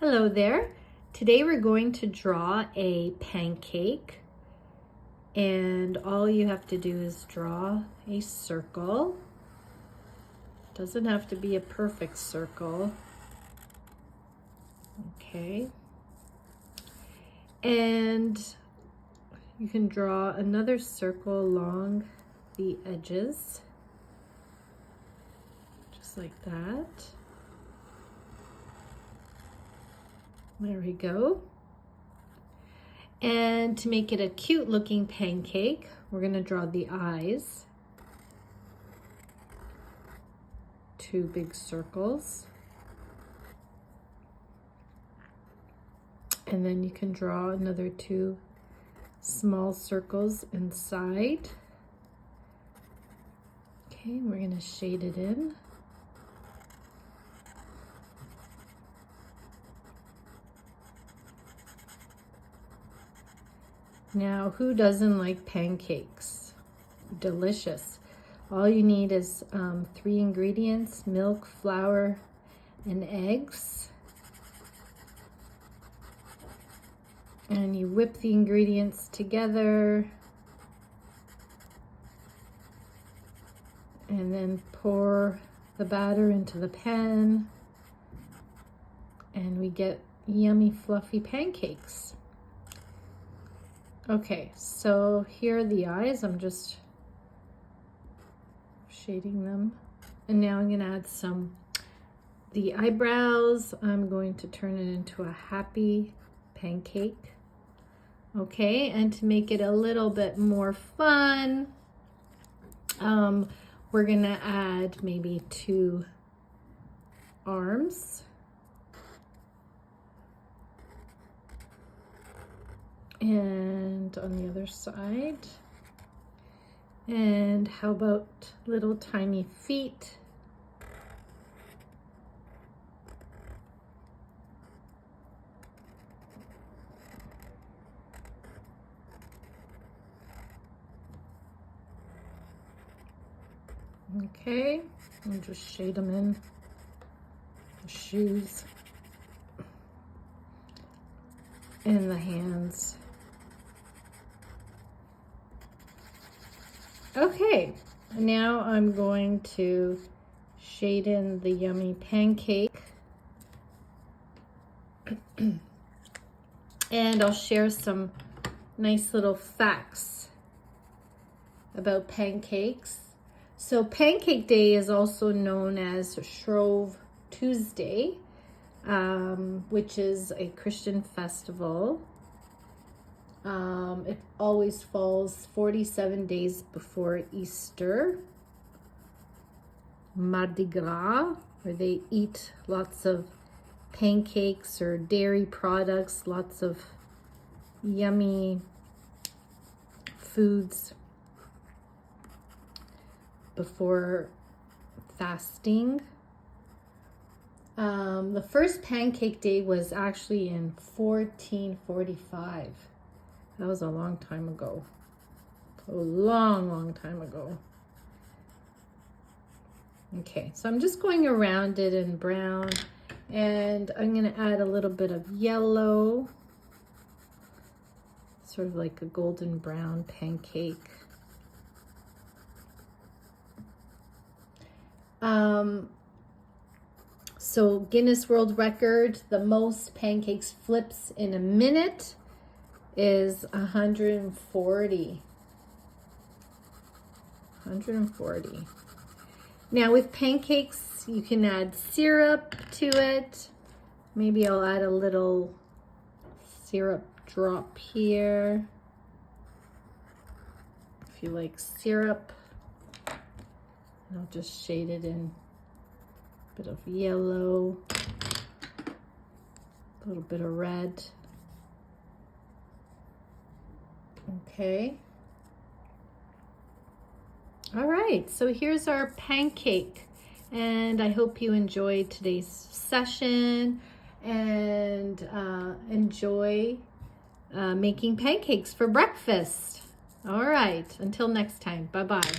Hello there. Today we're going to draw a pancake, and all you have to do is draw a circle. Doesn't have to be a perfect circle. Okay. And you can draw another circle along the edges, just like that. There we go. And to make it a cute looking pancake, we're going to draw the eyes. Two big circles. And then you can draw another two small circles inside. Okay, we're going to shade it in. Now, who doesn't like pancakes? Delicious. All you need is 3 ingredients: milk, flour, and eggs. And you whip the ingredients together. And then pour the batter into the pan. And we get yummy, fluffy pancakes. Okay, so here are the eyes. I'm just shading them. And now I'm going to add the eyebrows. I'm going to turn it into a happy pancake. Okay, and to make it a little bit more fun, we're going to add maybe 2 arms. And on the other side. And how about little tiny feet? Okay, I'll just shade them in. The shoes and the hands. Okay, now I'm going to shade in the yummy pancake. And I'll share some nice little facts about pancakes. So Pancake Day is also known as Shrove Tuesday, which is a Christian festival. It always falls 47 days before Easter. Mardi Gras, where they eat lots of pancakes or dairy products, lots of yummy foods before fasting. The first Pancake Day was actually in 1445. That was a long time ago. A long time ago. Okay, so I'm just going around it in brown, and I'm going to add a little bit of yellow, sort of like a golden brown pancake. So Guinness World Record, the most pancakes flips in a minute is 140. 140. Now with pancakes, you can add syrup to it. Maybe I'll add a little syrup drop here, if you like syrup. And I'll just shade it in a bit of yellow, a little bit of red. Okay. All right, so here's our pancake, and I hope you enjoyed today's session and enjoy making pancakes for breakfast. All right, until next time, bye-bye.